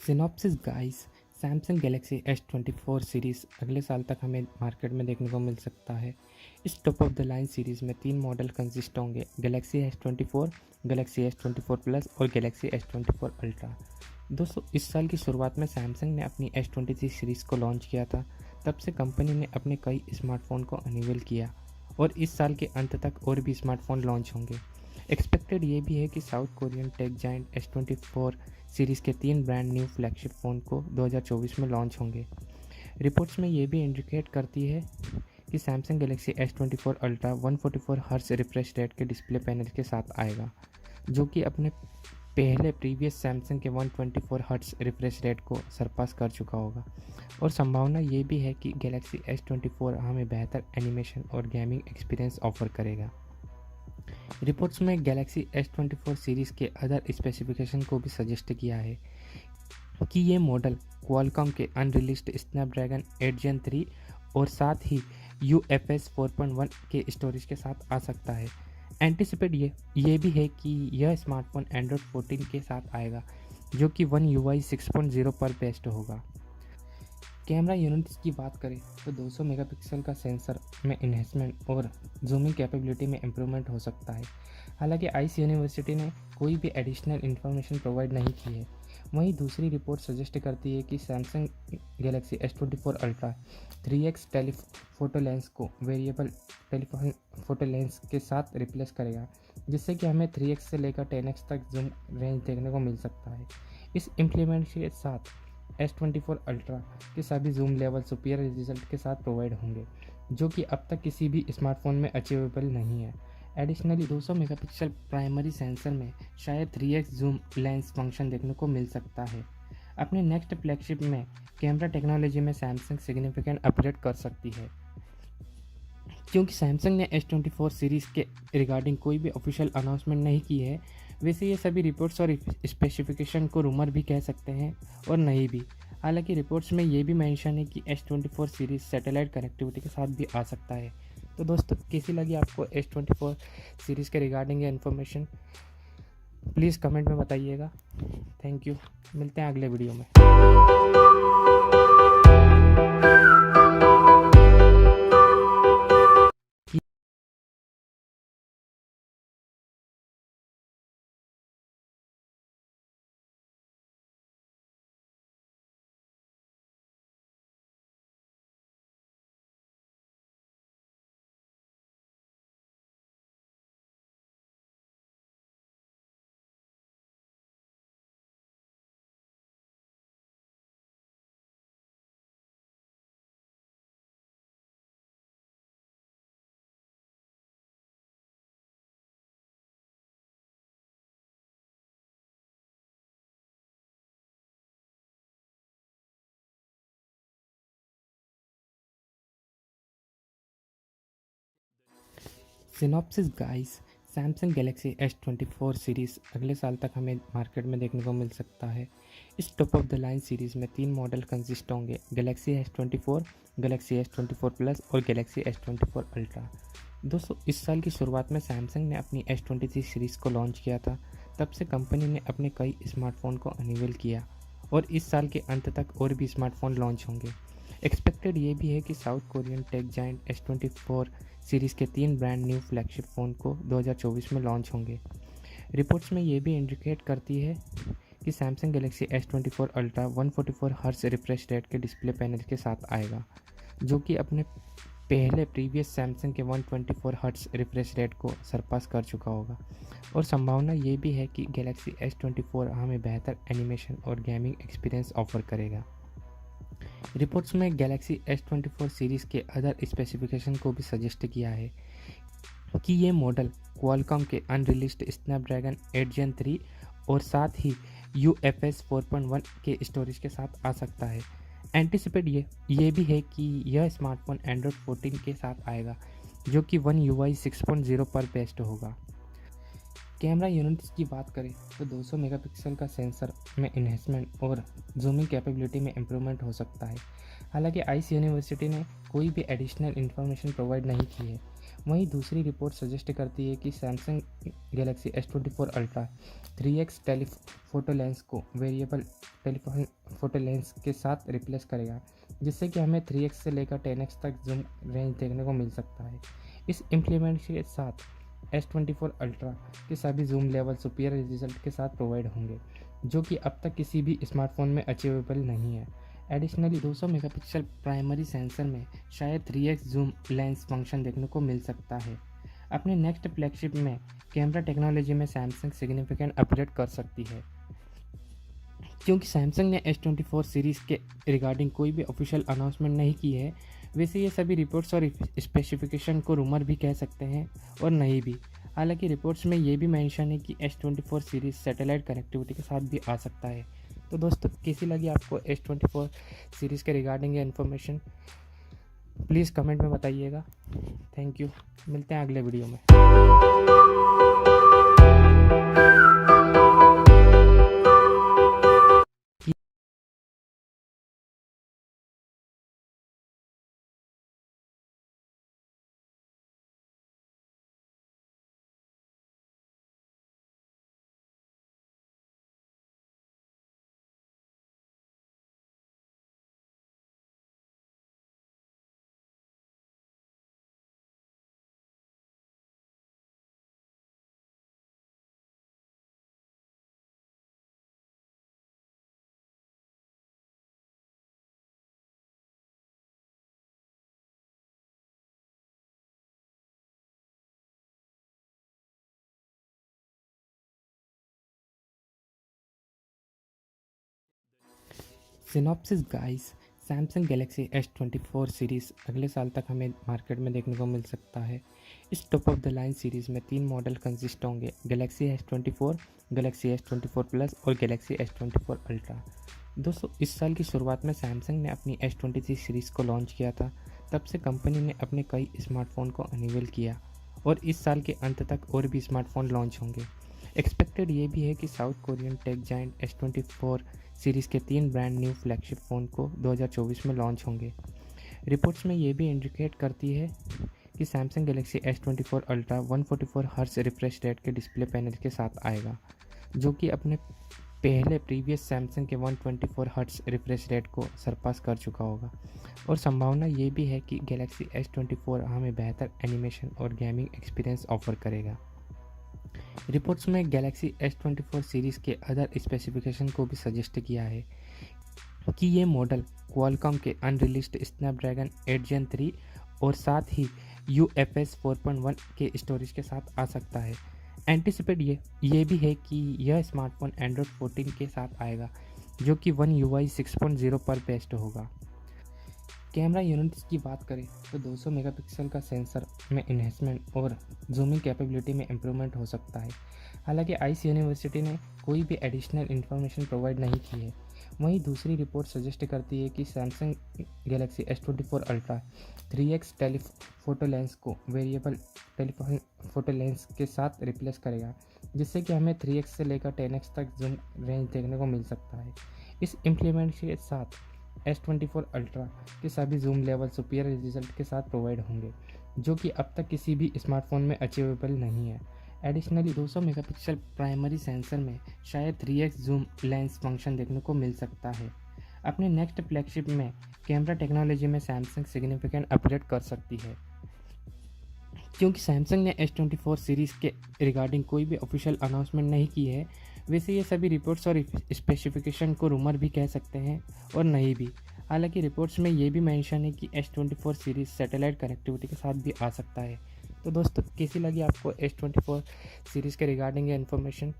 Synopsis guys, Samsung Galaxy S24 series अगले साल तक हमें मार्केट में देखने को मिल सकता है। इस top of the line series में 3 मॉडल कंसिस्ट होंगे: Galaxy S24, Galaxy S24 plus और गैलेक्सी S24 अल्ट्रा। दोस्तों, इस साल की शुरुआत में सैमसंग ने अपनी S23 सीरीज़ को लॉन्च किया था। तब से कंपनी ने अपने कई स्मार्टफोन को अनवील किया और इस साल के अंत तक और भी स्मार्टफोन लॉन्च होंगे। एक्सपेक्टेड ये भी है कि south Korean tech giant S24 series के 3 ब्रांड न्यू फ्लैगशिप फ़ोन को 2024 में लॉन्च होंगे। रिपोर्ट्स में ये भी इंडिकेट करती है कि Samsung Galaxy S24 ultra 144 hertz refresh rate के डिस्प्ले पैनल के साथ आएगा, जो कि अपने पहले प्रीवियस सैमसंग के 124 हर्ट्ज रिफ्रेश रेट को सरपास कर चुका होगा। और संभावना ये भी है कि गैलेक्सी S24 हमें बेहतर एनिमेशन और गेमिंग एक्सपीरियंस ऑफर करेगा। रिपोर्ट्स में गैलेक्सी S24 सीरीज़ के अदर स्पेसिफिकेशन को भी सजेस्ट किया है कि ये मॉडल क्वालकॉम के अनरिलीज्ड स्नैपड्रैगन 8 Gen 3 और साथ ही UFS 4.1 के स्टोरेज के साथ आ सकता है। एंटिसिपेट ये भी है कि यह स्मार्टफोन एंड्रॉयड 14 के साथ आएगा, जो कि One UI 6.0 पर बेस्ड होगा। कैमरा यूनिट्स की बात करें तो 200 मेगापिक्सल का सेंसर में इन्हेंसमेंट और जूमिंग कैपेबिलिटी में इम्प्रूवमेंट हो सकता है। हालांकि आइस यूनिवर्सिटी ने कोई भी एडिशनल इन्फॉर्मेशन प्रोवाइड नहीं की है। वहीं दूसरी रिपोर्ट सजेस्ट करती है कि Samsung Galaxy S24 ultra 3x telephoto lens को वेरिएबल टेलीफोटो लेंस के साथ रिप्लेस करेगा, जिससे कि हमें 3x से लेकर 10x तक जूम रेंज देखने को मिल सकता है। इस इम्प्लीमेंट के साथ S24 अल्ट्रा के सभी जूम लेवल सुपीरियर रिजल्ट के साथ प्रोवाइड होंगे, जो कि अब तक किसी भी स्मार्टफोन में अचीवेबल नहीं है। एडिशनली 200 मेगापिक्सल प्राइमरी सेंसर में शायद 3x जूम लेंस फंक्शन देखने को मिल सकता है। अपने नेक्स्ट फ्लैगशिप में कैमरा टेक्नोलॉजी में सैमसंग सिग्निफिकेंट अपग्रेड कर सकती है। क्योंकि सैमसंग ने S24 सीरीज़ के रिगार्डिंग कोई भी ऑफिशियल अनाउंसमेंट नहीं की है, वैसे ये सभी रिपोर्ट्स और स्पेसिफिकेशन को रूमर भी कह सकते हैं और नहीं भी। हालांकि रिपोर्ट्स में ये भी मेंशन है कि S24 सीरीज़ सैटेलाइट कनेक्टिविटी के साथ भी आ सकता है। तो दोस्तों, कैसी लगी आपको S24 सीरीज़ के रिगार्डिंग ये इन्फॉर्मेशन, प्लीज़ कमेंट में बताइएगा। थैंक यू, मिलते हैं अगले वीडियो में। Synopsis guys, Samsung Galaxy S24 series अगले साल तक हमें मार्केट में देखने को मिल सकता है। इस top of the line series में 3 मॉडल कंसिस्ट होंगे: Galaxy S24, Galaxy S24 plus और गैलेक्सी S24 अल्ट्रा। दोस्तों, इस साल की शुरुआत में सैमसंग ने अपनी S23 सीरीज़ को लॉन्च किया था। तब से कंपनी ने अपने कई स्मार्टफोन को अनवील किया और इस साल के अंत तक और भी स्मार्टफोन लॉन्च होंगे। एक्सपेक्टेड ये भी है कि south Korean tech giant S24 series के 3 ब्रांड न्यू फ्लैगशिप फ़ोन को 2024 में लॉन्च होंगे। रिपोर्ट्स में ये भी इंडिकेट करती है कि Samsung Galaxy S24 ultra 144 hertz refresh rate के डिस्प्ले पैनल के साथ आएगा, जो कि अपने पहले प्रीवियस सैमसंग के 124 हर्ट्ज रिफ्रेश रेट को सरपास कर चुका होगा। और संभावना ये भी है कि गैलेक्सी S24 हमें बेहतर एनिमेशन और गेमिंग एक्सपीरियंस ऑफर करेगा। रिपोर्ट्स में गैलेक्सी S24 सीरीज़ के अदर स्पेसिफिकेशन को भी सजेस्ट किया है कि ये मॉडल क्वालकॉम के अनरिलीज्ड स्नैपड्रैगन 8 Gen 3 और साथ ही UFS 4.1 के स्टोरेज के साथ आ सकता है। एंटिसिपेट ये भी है कि यह स्मार्टफोन एंड्रॉयड 14 के साथ आएगा, जो कि One UI 6.0 पर बेस्ड होगा। कैमरा यूनिट्स की बात करें तो 200 मेगापिक्सल का सेंसर में इन्हेंसमेंट और जूमिंग कैपेबिलिटी में इम्प्रूवमेंट हो सकता है। हालांकि आइस यूनिवर्सिटी ने कोई भी एडिशनल इन्फॉर्मेशन प्रोवाइड नहीं की है। वहीं दूसरी रिपोर्ट सजेस्ट करती है कि Samsung Galaxy S24 ultra 3x telephoto lens को वेरिएबल टेलीफोटो लेंस के साथ रिप्लेस करेगा, जिससे कि हमें 3x से लेकर 10x तक जूम रेंज देखने को मिल सकता है। इस इम्प्लीमेंट के साथ S24 अल्ट्रा के सभी जूम लेवल सुपीरियर रिजल्ट के साथ प्रोवाइड होंगे, जो कि अब तक किसी भी स्मार्टफोन में अचीवेबल नहीं है। एडिशनली 200 मेगापिक्सल प्राइमरी सेंसर में शायद 3x जूम लेंस फंक्शन देखने को मिल सकता है। अपने नेक्स्ट फ्लैगशिप में कैमरा टेक्नोलॉजी में सैमसंग सिग्निफिकेंट अपग्रेड कर सकती है। क्योंकि सैमसंग ने S24 सीरीज़ के रिगार्डिंग कोई भी ऑफिशियल अनाउंसमेंट नहीं की है, वैसे ये सभी रिपोर्ट्स और स्पेसिफिकेशन को रूमर भी कह सकते हैं और नहीं भी। हालांकि रिपोर्ट्स में ये भी मेंशन है कि S24 सीरीज़ सैटेलाइट कनेक्टिविटी के साथ भी आ सकता है। तो दोस्तों, कैसी लगी आपको S24 सीरीज़ के रिगार्डिंग ये इन्फॉर्मेशन? प्लीज़ कमेंट में बताइएगा। Thank you. मिलते हैं अगले वीडियो में। Synopsis guys, Samsung Galaxy S24 series अगले साल तक हमें मार्केट में देखने को मिल सकता है। इस top of the line series में 3 मॉडल कंसिस्ट होंगे: Galaxy S24, Galaxy S24 plus और गैलेक्सी S24 अल्ट्रा। दोस्तों, इस साल की शुरुआत में सैमसंग ने अपनी S23 सीरीज़ को लॉन्च किया था। तब से कंपनी ने अपने कई स्मार्टफोन को अनवील किया और इस साल के अंत तक और भी स्मार्टफोन लॉन्च होंगे। एक्सपेक्टेड ये भी है कि south Korean tech giant S24 series के 3 ब्रांड न्यू फ्लैगशिप फ़ोन को 2024 में लॉन्च होंगे। रिपोर्ट्स में ये भी इंडिकेट करती है कि Samsung Galaxy S24 ultra 144 hertz refresh rate के डिस्प्ले पैनल के साथ आएगा, जो कि अपने पहले प्रीवियस सैमसंग के 124 हर्ट्ज रिफ्रेश रेट को सरपास कर चुका होगा। और संभावना ये भी है कि गैलेक्सी S24 हमें बेहतर एनिमेशन और गेमिंग एक्सपीरियंस ऑफर करेगा। रिपोर्ट्स में गैलेक्सी S24 सीरीज़ के अदर स्पेसिफिकेशन को भी सजेस्ट किया है कि ये मॉडल क्वालकॉम के अनरिलीज्ड स्नैपड्रैगन 8 Gen 3 और साथ ही UFS 4.1 के स्टोरेज के साथ आ सकता है। एंटिसिपेट ये भी है कि यह स्मार्टफोन एंड्रॉयड 14 के साथ आएगा, जो कि One UI 6.0 पर बेस्ड होगा। कैमरा यूनिट्स की बात करें तो 200 मेगापिक्सल का सेंसर में इन्हेंसमेंट और जूमिंग कैपेबिलिटी में इम्प्रूवमेंट हो सकता है। हालांकि आइस यूनिवर्सिटी ने कोई भी एडिशनल इन्फॉर्मेशन प्रोवाइड नहीं की है। वहीं दूसरी रिपोर्ट सजेस्ट करती है कि Samsung Galaxy S24 ultra 3x telephoto lens को वेरिएबल टेलीफोटो लेंस के साथ रिप्लेस करेगा, जिससे कि हमें 3x से लेकर 10x तक जूम रेंज देखने को मिल सकता है। इस इम्प्लीमेंट के साथ S24 अल्ट्रा के सभी जूम लेवल सुपीरियर रिजल्ट के साथ प्रोवाइड होंगे, जो कि अब तक किसी भी स्मार्टफोन में अचीवेबल नहीं है। एडिशनली 200 मेगापिक्सल प्राइमरी सेंसर में शायद 3x जूम लेंस फंक्शन देखने को मिल सकता है। अपने नेक्स्ट फ्लैगशिप में कैमरा टेक्नोलॉजी में सैमसंग सिग्निफिकेंट अपग्रेड कर सकती है। क्योंकि सैमसंग ने S24 सीरीज़ के रिगार्डिंग कोई भी ऑफिशियल अनाउंसमेंट नहीं की है, वैसे ये सभी रिपोर्ट्स और स्पेसिफिकेशन को रूमर भी कह सकते हैं और नहीं भी। हालांकि रिपोर्ट्स में ये भी मेंशन है कि S24 सीरीज़ सैटेलाइट कनेक्टिविटी के साथ भी आ सकता है। तो दोस्तों, कैसी लगी आपको S24 सीरीज़ के रिगार्डिंग ये इन्फॉर्मेशन?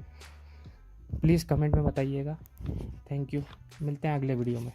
प्लीज़ कमेंट में बताइएगा। Thank you. मिलते हैं अगले वीडियो में।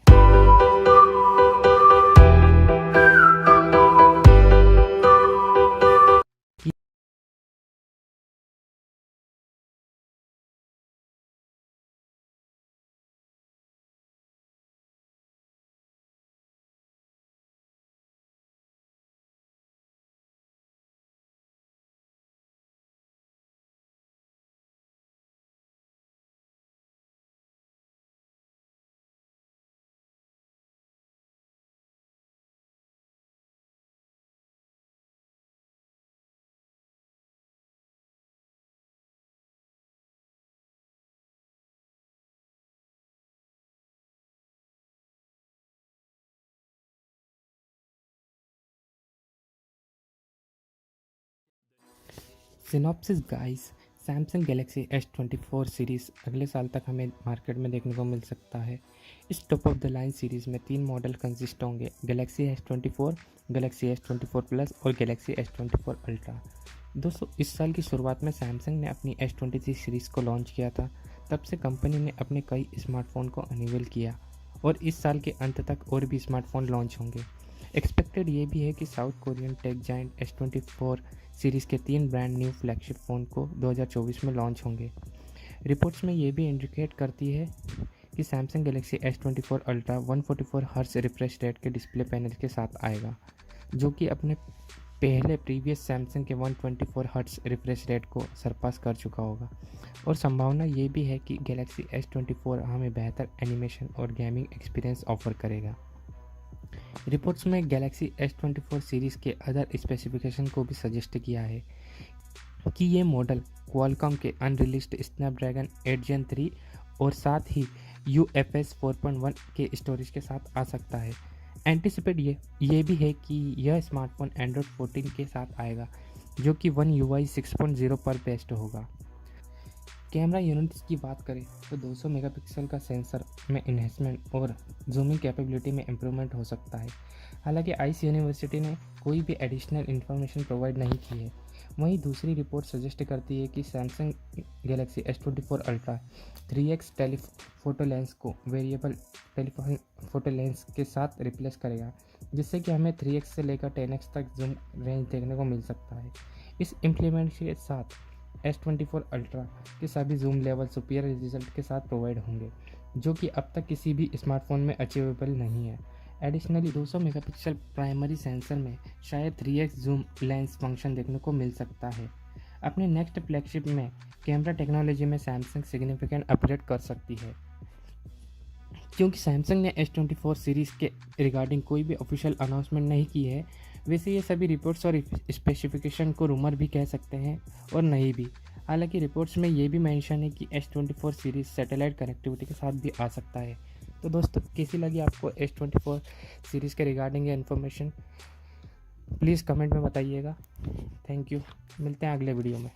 Synopsis guys, Samsung Galaxy S24 series अगले साल तक हमें मार्केट में देखने को मिल सकता है। इस top of the line series में 3 मॉडल कंसिस्ट होंगे: Galaxy S24, Galaxy S24 plus और गैलेक्सी S24 अल्ट्रा। दोस्तों, इस साल की शुरुआत में सैमसंग ने अपनी S23 सीरीज़ को लॉन्च किया था। तब से कंपनी ने अपने कई स्मार्टफोन को अनवील किया और इस साल के अंत तक और भी स्मार्टफोन लॉन्च होंगे। एक्सपेक्टेड ये भी है कि south Korean tech giant S24 series के 3 ब्रांड न्यू फ्लैगशिप फ़ोन को 2024 में लॉन्च होंगे। रिपोर्ट्स में ये भी इंडिकेट करती है कि Samsung Galaxy S24 ultra 144 hertz refresh rate के डिस्प्ले पैनल के साथ आएगा, जो कि अपने पहले प्रीवियस सैमसंग के 124 हर्ट्ज रिफ्रेश रेट को सरपास कर चुका होगा। और संभावना ये भी है कि गैलेक्सी S24 हमें बेहतर एनिमेशन और गेमिंग एक्सपीरियंस ऑफर करेगा। रिपोर्ट्स में गैलेक्सी S24 सीरीज़ के अदर स्पेसिफिकेशन को भी सजेस्ट किया है कि ये मॉडल क्वालकॉम के अनरिलीज्ड स्नैपड्रैगन 8 Gen 3 और साथ ही UFS 4.1 के स्टोरेज के साथ आ सकता है। एंटिसिपेट ये भी है कि यह स्मार्टफोन एंड्रॉयड 14 के साथ आएगा, जो कि One UI 6.0 पर बेस्ड होगा। कैमरा यूनिट्स की बात करें तो 200 मेगापिक्सल का सेंसर में इन्हेंसमेंट और जूमिंग कैपेबिलिटी में इम्प्रूवमेंट हो सकता है। हालांकि आइस यूनिवर्सिटी ने कोई भी एडिशनल इन्फॉर्मेशन प्रोवाइड नहीं की है। वहीं दूसरी रिपोर्ट सजेस्ट करती है कि Samsung Galaxy S24 ultra 3x telephoto lens को वेरिएबल टेलीफोटो लेंस के साथ रिप्लेस करेगा, जिससे कि हमें 3x से लेकर 10x तक जूम रेंज देखने को मिल सकता है। इस इम्प्लीमेंट के साथ S24 अल्ट्रा के सभी जूम लेवल सुपीरियर रिजल्ट के साथ प्रोवाइड होंगे, जो कि अब तक किसी भी स्मार्टफोन में अचीवेबल नहीं है। एडिशनली 200 मेगापिक्सल प्राइमरी सेंसर में शायद 3x जूम लेंस फंक्शन देखने को मिल सकता है। अपने नेक्स्ट फ्लैगशिप में कैमरा टेक्नोलॉजी में सैमसंग सिग्निफिकेंट अपग्रेड कर सकती है। क्योंकि सैमसंग ने S24 सीरीज़ के रिगार्डिंग कोई भी ऑफिशियल अनाउंसमेंट नहीं की है, वैसे ये सभी रिपोर्ट्स और स्पेसिफिकेशन को रूमर भी कह सकते हैं और नहीं भी। हालांकि रिपोर्ट्स में ये भी मेंशन है कि S24 सीरीज़ सैटेलाइट कनेक्टिविटी के साथ भी आ सकता है। तो दोस्तों, कैसी लगी आपको S24 सीरीज़ के रिगार्डिंग ये इन्फॉर्मेशन, प्लीज़ कमेंट में बताइएगा। थैंक यू, मिलते हैं अगले वीडियो में।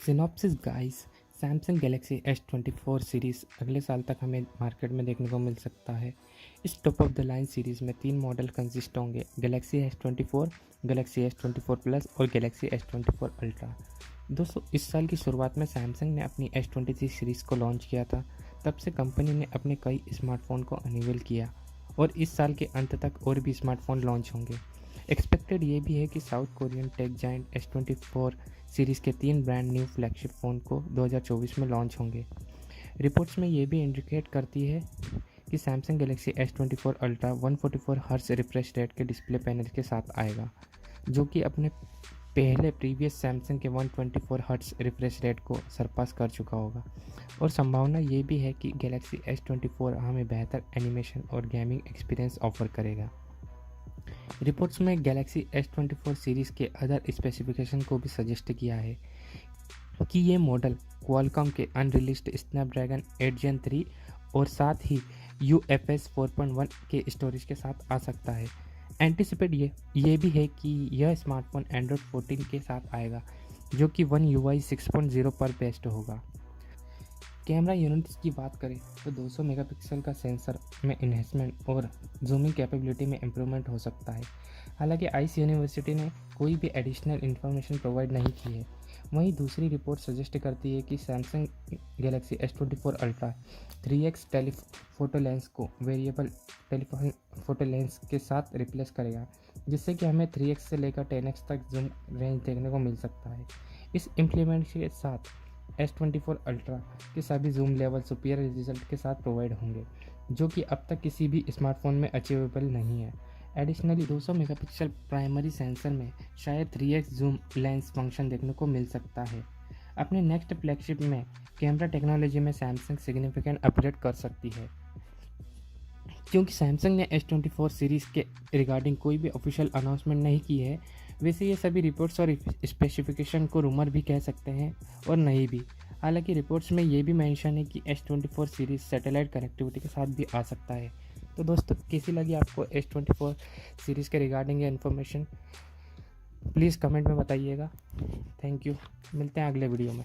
Synopsis guys, Samsung Galaxy S24 series अगले साल तक हमें मार्केट में देखने को मिल सकता है। इस top of the line series में 3 मॉडल कंसिस्ट होंगे: Galaxy S24, Galaxy S24 plus और गैलेक्सी S24 अल्ट्रा। दोस्तों, इस साल की शुरुआत में सैमसंग ने अपनी S23 सीरीज़ को लॉन्च किया था। तब से कंपनी ने अपने कई स्मार्टफोन को अनवील किया और इस साल के अंत तक और भी स्मार्टफोन लॉन्च होंगे। एक्सपेक्टेड ये भी है कि south Korean tech giant S24 series के 3 ब्रांड न्यू फ्लैगशिप फ़ोन को 2024 में लॉन्च होंगे। रिपोर्ट्स में ये भी इंडिकेट करती है कि Samsung Galaxy S24 ultra 144 hertz refresh rate के डिस्प्ले पैनल के साथ आएगा, जो कि अपने पहले प्रीवियस सैमसंग के 124 हर्ट्ज रिफ्रेश रेट को सरपास कर चुका होगा। और संभावना ये भी है कि गैलेक्सी S24 हमें बेहतर एनिमेशन और गेमिंग एक्सपीरियंस ऑफर करेगा। रिपोर्ट्स में गैलेक्सी S24 सीरीज़ के अदर स्पेसिफिकेशन को भी सजेस्ट किया है कि ये मॉडल क्वालकॉम के अनरिलीज्ड स्नैपड्रैगन 8 Gen 3 और साथ ही UFS 4.1 के स्टोरेज के साथ आ सकता है। एंटिसिपेट ये भी है कि यह स्मार्टफोन एंड्रॉयड 14 के साथ आएगा, जो कि One UI 6.0 पर बेस्ड होगा। कैमरा यूनिट्स की बात करें तो 200 मेगापिक्सल का सेंसर में इन्हेंसमेंट और जूमिंग कैपेबिलिटी में इम्प्रूवमेंट हो सकता है। हालांकि आइस यूनिवर्सिटी ने कोई भी एडिशनल इन्फॉर्मेशन प्रोवाइड नहीं की है। वहीं दूसरी रिपोर्ट सजेस्ट करती है कि Samsung Galaxy S24 ultra 3x telephoto lens को वेरिएबल टेलीफोटो लेंस के साथ रिप्लेस करेगा, जिससे कि हमें 3x से लेकर 10x तक जूम रेंज देखने को मिल सकता है। इस इम्प्लीमेंट के साथ S24 अल्ट्रा के सभी जूम लेवल सुपीरियर रिजल्ट के साथ प्रोवाइड होंगे, जो कि अब तक किसी भी स्मार्टफोन में अचीवेबल नहीं है। एडिशनली 200 मेगापिक्सल प्राइमरी सेंसर में शायद 3x जूम लेंस फंक्शन देखने को मिल सकता है। अपने नेक्स्ट फ्लैगशिप में कैमरा टेक्नोलॉजी में सैमसंग सिग्निफिकेंट अपग्रेड कर सकती है। क्योंकि सैमसंग ने S24 सीरीज़ के रिगार्डिंग कोई भी ऑफिशियल अनाउंसमेंट नहीं की है, वैसे ये सभी रिपोर्ट्स और स्पेसिफिकेशन को रूमर भी कह सकते हैं और नहीं भी। हालांकि रिपोर्ट्स में ये भी मेंशन है कि S24 सीरीज़ सैटेलाइट कनेक्टिविटी के साथ भी आ सकता है। तो दोस्तों, कैसी लगी आपको S24 सीरीज़ के रिगार्डिंग ये इन्फॉर्मेशन, प्लीज़ कमेंट में बताइएगा। थैंक यू, मिलते हैं अगले वीडियो में।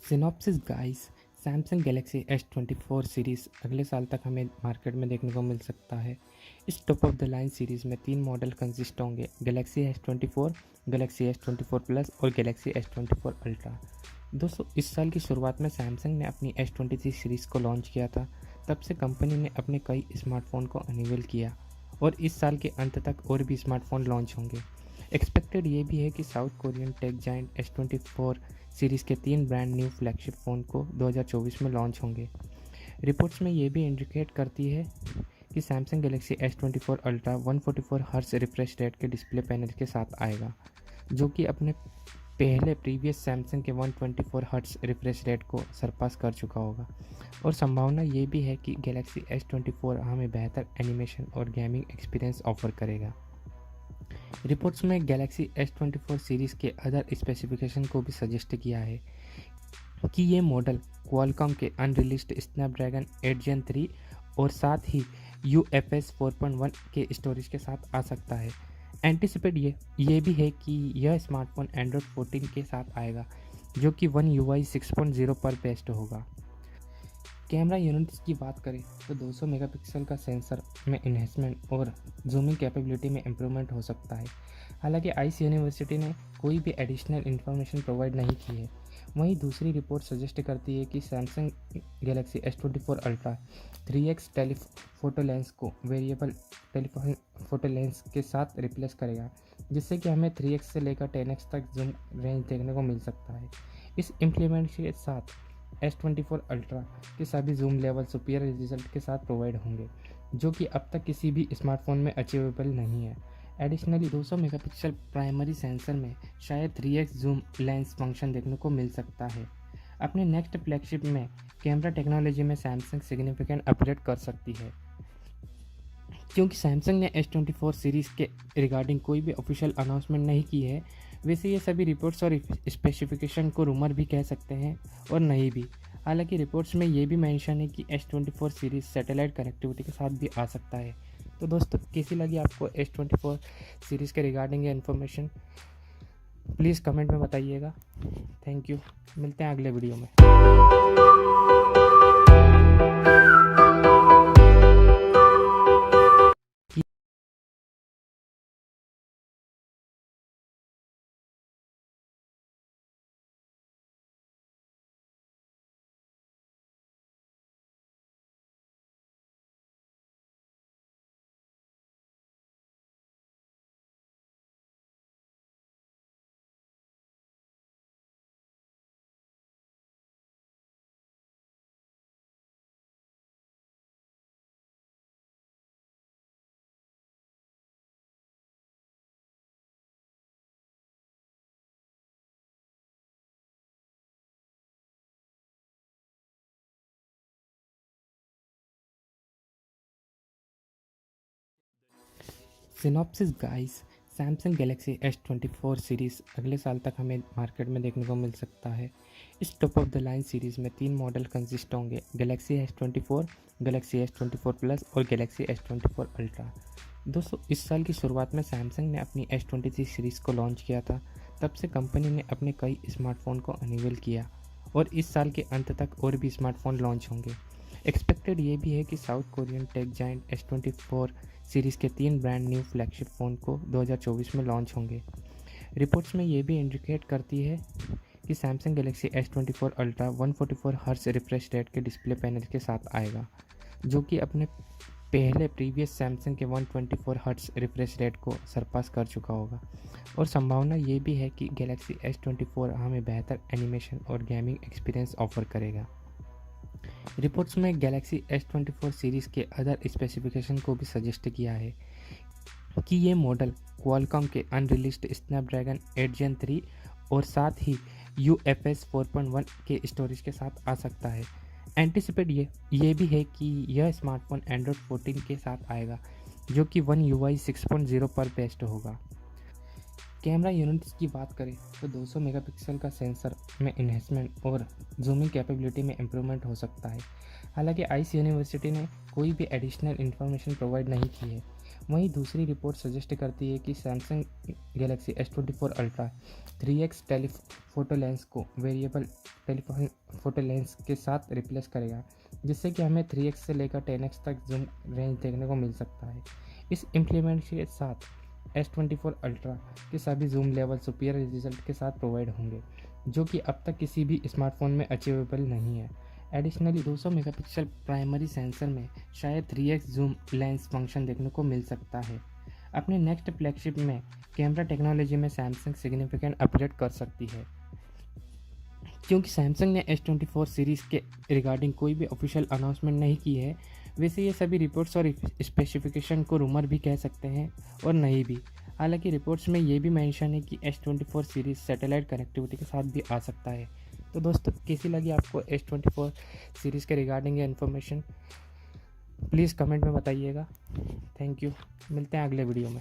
Synopsis guys, Samsung Galaxy S24 series अगले साल तक हमें मार्केट में देखने को मिल सकता है। इस top of the line series में 3 मॉडल कंसिस्ट होंगे: Galaxy S24, Galaxy S24 plus और गैलेक्सी S24 अल्ट्रा। दोस्तों, इस साल की शुरुआत में सैमसंग ने अपनी S23 सीरीज़ को लॉन्च किया था। तब से कंपनी ने अपने कई स्मार्टफोन को अनवील किया और इस साल के अंत तक और भी स्मार्टफोन लॉन्च होंगे। एक्सपेक्टेड ये भी है कि south Korean tech giant S24 series के 3 ब्रांड न्यू फ्लैगशिप फ़ोन को 2024 में लॉन्च होंगे। रिपोर्ट्स में ये भी इंडिकेट करती है कि Samsung Galaxy S24 ultra 144 hertz refresh rate के डिस्प्ले पैनल के साथ आएगा, जो कि अपने पहले प्रीवियस सैमसंग के 124 हर्ट्ज रिफ्रेश रेट को सरपास कर चुका होगा। और संभावना ये भी है कि गैलेक्सी S24 हमें बेहतर एनिमेशन और गेमिंग एक्सपीरियंस ऑफर करेगा। रिपोर्ट्स में गैलेक्सी S24 सीरीज़ के अदर स्पेसिफिकेशन को भी सजेस्ट किया है कि ये मॉडल क्वालकॉम के अनरिलीज्ड स्नैपड्रैगन 8 Gen 3 और साथ ही UFS 4.1 के स्टोरेज के साथ आ सकता है। एंटिसिपेट ये भी है कि यह स्मार्टफोन एंड्रॉयड 14 के साथ आएगा, जो कि One UI 6.0 पर बेस्ड होगा। कैमरा यूनिट्स की बात करें तो 200 मेगापिक्सल का सेंसर में इन्हेंसमेंट और जूमिंग कैपेबिलिटी में इम्प्रूवमेंट हो सकता है। हालांकि आइस यूनिवर्सिटी ने कोई भी एडिशनल इन्फॉर्मेशन प्रोवाइड नहीं की है। वहीं दूसरी रिपोर्ट सजेस्ट करती है कि Samsung Galaxy S24 ultra 3x telephoto lens को वेरिएबल टेलीफोटो लेंस के साथ रिप्लेस करेगा, जिससे कि हमें 3x से लेकर 10x तक जूम रेंज देखने को मिल सकता है। इस इम्प्लीमेंट के साथ S24 अल्ट्रा के सभी जूम लेवल सुपीरियर रिजल्ट के साथ प्रोवाइड होंगे, जो कि अब तक किसी भी स्मार्टफोन में अचीवेबल नहीं है। एडिशनली 200 मेगापिक्सल प्राइमरी सेंसर में शायद 3x जूम लेंस फंक्शन देखने को मिल सकता है। अपने नेक्स्ट फ्लैगशिप में कैमरा टेक्नोलॉजी में सैमसंग सिग्निफिकेंट अपग्रेड कर सकती है। क्योंकि सैमसंग ने S24 सीरीज़ के रिगार्डिंग कोई भी ऑफिशियल अनाउंसमेंट नहीं की है, वैसे ये सभी रिपोर्ट्स और स्पेसिफिकेशन को रूमर भी कह सकते हैं और नहीं भी। हालांकि रिपोर्ट्स में ये भी मेंशन है कि S24 सीरीज़ सैटेलाइट कनेक्टिविटी के साथ भी आ सकता है। तो दोस्तों, कैसी लगी आपको S24 सीरीज़ के रिगार्डिंग ये इन्फॉर्मेशन, प्लीज़ कमेंट में बताइएगा। थैंक यू, मिलते हैं अगले वीडियो में। Synopsis guys, Samsung Galaxy S24 series अगले साल तक हमें मार्केट में देखने को मिल सकता है। इस top of the line series में 3 मॉडल कंसिस्ट होंगे: Galaxy S24, Galaxy S24 plus और गैलेक्सी S24 अल्ट्रा। दोस्तों, इस साल की शुरुआत में सैमसंग ने अपनी S23 सीरीज़ को लॉन्च किया था। तब से कंपनी ने अपने कई स्मार्टफोन को अनवील किया और इस साल के अंत तक और भी स्मार्टफोन लॉन्च होंगे। एक्सपेक्टेड ये भी है कि south Korean tech giant S24 series के 3 ब्रांड न्यू फ्लैगशिप फ़ोन को 2024 में लॉन्च होंगे। रिपोर्ट्स में ये भी इंडिकेट करती है कि Samsung Galaxy S24 ultra 144 hertz refresh rate के डिस्प्ले पैनल के साथ आएगा, जो कि अपने पहले प्रीवियस सैमसंग के 124 हर्ट्ज रिफ्रेश रेट को सरपास कर चुका होगा। और संभावना ये भी है कि गैलेक्सी S24 हमें बेहतर एनिमेशन और गेमिंग एक्सपीरियंस ऑफर करेगा। रिपोर्ट्स में गैलेक्सी S24 सीरीज़ के अदर स्पेसिफिकेशन को भी सजेस्ट किया है कि ये मॉडल क्वालकॉम के अनरिलीज्ड स्नैपड्रैगन 8 Gen 3 और साथ ही UFS 4.1 के स्टोरेज के साथ आ सकता है। एंटिसिपेट ये भी है कि यह स्मार्टफोन एंड्रॉयड 14 के साथ आएगा, जो कि One UI 6.0 पर बेस्ड होगा। कैमरा यूनिट्स की बात करें तो 200 मेगापिक्सल का सेंसर में इन्हेंसमेंट और जूमिंग कैपेबिलिटी में इम्प्रूवमेंट हो सकता है। हालांकि आइस यूनिवर्सिटी ने कोई भी एडिशनल इन्फॉर्मेशन प्रोवाइड नहीं की है। वहीं दूसरी रिपोर्ट सजेस्ट करती है कि Samsung Galaxy S24 ultra 3x telephoto lens को वेरिएबल टेलीफोटो लेंस के साथ रिप्लेस करेगा, जिससे कि हमें 3x से लेकर 10x तक जूम रेंज देखने को मिल सकता है। इस इम्प्लीमेंट के साथ S24 अल्ट्रा के सभी जूम लेवल सुपीरियर रिजल्ट के साथ प्रोवाइड होंगे, जो कि अब तक किसी भी स्मार्टफोन में अचीवेबल नहीं है। एडिशनली 200 मेगापिक्सल प्राइमरी सेंसर में शायद 3x जूम लेंस फंक्शन देखने को मिल सकता है। अपने नेक्स्ट फ्लैगशिप में कैमरा टेक्नोलॉजी में सैमसंग सिग्निफिकेंट अपग्रेड कर सकती है। क्योंकि सैमसंग ने S24 सीरीज़ के रिगार्डिंग कोई भी ऑफिशियल अनाउंसमेंट नहीं की है, वैसे ये सभी रिपोर्ट्स और स्पेसिफिकेशन को रूमर भी कह सकते हैं और नहीं भी। हालांकि रिपोर्ट्स में ये भी मेंशन है कि S24 सीरीज़ सैटेलाइट कनेक्टिविटी के साथ भी आ सकता है। तो दोस्तों, कैसी लगी आपको S24 सीरीज़ के रिगार्डिंग ये इन्फॉर्मेशन, प्लीज़ कमेंट में बताइएगा। थैंक यू, मिलते हैं अगले वीडियो में।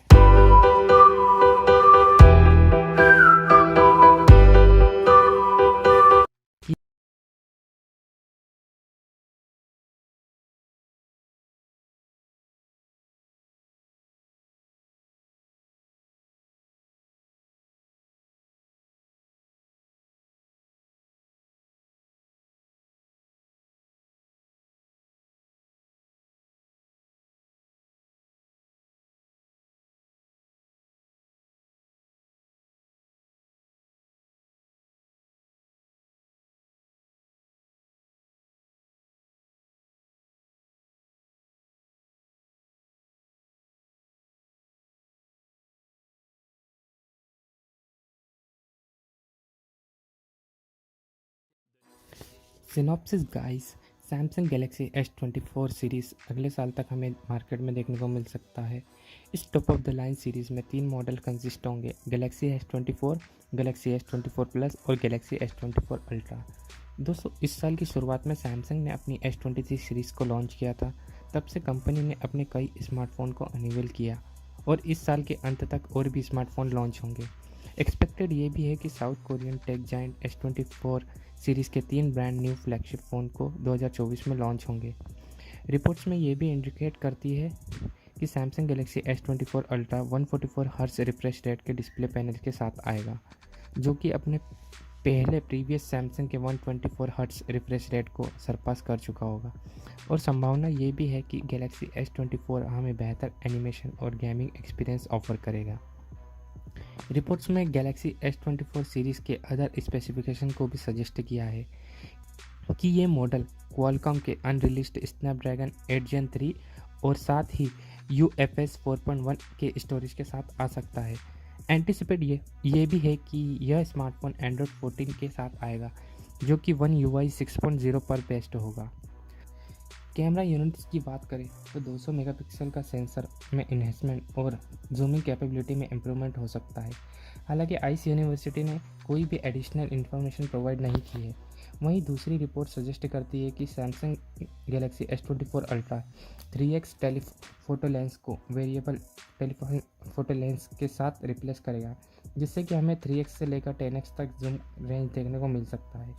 Synopsis guys, Samsung Galaxy S24 series अगले साल तक हमें मार्केट में देखने को मिल सकता है। इस top of the line series में 3 मॉडल कंसिस्ट होंगे: Galaxy S24, Galaxy S24 plus और गैलेक्सी S24 अल्ट्रा। दोस्तों, इस साल की शुरुआत में सैमसंग ने अपनी S23 सीरीज़ को लॉन्च किया था। तब से कंपनी ने अपने कई स्मार्टफोन को अनवील किया और इस साल के अंत तक और भी स्मार्टफोन लॉन्च होंगे। एक्सपेक्टेड ये भी है कि south Korean tech giant S24 series के 3 ब्रांड न्यू फ्लैगशिप फ़ोन को 2024 में लॉन्च होंगे। रिपोर्ट्स में ये भी इंडिकेट करती है कि Samsung Galaxy S24 ultra 144 hertz refresh rate के डिस्प्ले पैनल के साथ आएगा, जो कि अपने पहले प्रीवियस सैमसंग के 124 हर्ट्ज रिफ्रेश रेट को सरपास कर चुका होगा। और संभावना ये भी है कि गैलेक्सी S24 हमें बेहतर एनिमेशन और गेमिंग एक्सपीरियंस ऑफर करेगा। रिपोर्ट्स में गैलेक्सी S24 सीरीज़ के अदर स्पेसिफिकेशन को भी सजेस्ट किया है कि ये मॉडल क्वालकॉम के अनरिलीज्ड स्नैपड्रैगन 8 Gen 3 और साथ ही UFS 4.1 के स्टोरेज के साथ आ सकता है। एंटिसिपेट ये भी है कि यह स्मार्टफोन एंड्रॉयड 14 के साथ आएगा, जो कि One UI 6.0 पर बेस्ड होगा। कैमरा यूनिट्स की बात करें तो 200 मेगापिक्सल का सेंसर में इन्हेंसमेंट और जूमिंग कैपेबिलिटी में इम्प्रूवमेंट हो सकता है। हालांकि आइस यूनिवर्सिटी ने कोई भी एडिशनल इन्फॉर्मेशन प्रोवाइड नहीं की है। वहीं दूसरी रिपोर्ट सजेस्ट करती है कि Samsung Galaxy S24 ultra 3x telephoto lens को वेरिएबल टेलीफोटो लेंस के साथ रिप्लेस करेगा, जिससे कि हमें 3x से लेकर 10x तक जूम रेंज देखने को मिल सकता है।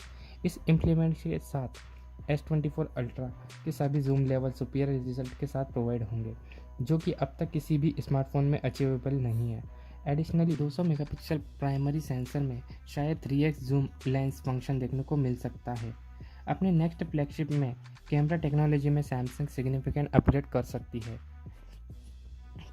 इस इम्प्लीमेंट के साथ S24 अल्ट्रा के सभी जूम लेवल सुपीरियर रिजल्ट के साथ प्रोवाइड होंगे, जो कि अब तक किसी भी स्मार्टफोन में अचीवेबल नहीं है। एडिशनली 200 मेगापिक्सल प्राइमरी सेंसर में शायद 3x जूम लेंस फंक्शन देखने को मिल सकता है। अपने नेक्स्ट फ्लैगशिप में कैमरा टेक्नोलॉजी में सैमसंग सिग्निफिकेंट अपग्रेड कर सकती है।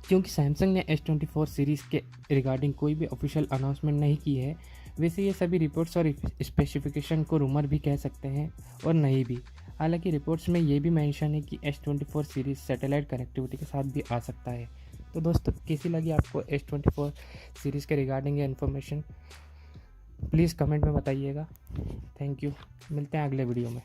क्योंकि सैमसंग ने S24 सीरीज़ के रिगार्डिंग कोई भी ऑफिशियल अनाउंसमेंट नहीं की है, वैसे ये सभी रिपोर्ट्स और स्पेसिफिकेशन को रूमर भी कह सकते हैं और नहीं भी। हालांकि रिपोर्ट्स में ये भी मेंशन है कि S24 सीरीज़ सैटेलाइट कनेक्टिविटी के साथ भी आ सकता है। तो दोस्तों, कैसी लगी आपको S24 सीरीज़ के रिगार्डिंग ये इन्फॉर्मेशन? प्लीज़ कमेंट में बताइएगा। Thank you. मिलते हैं अगले वीडियो में।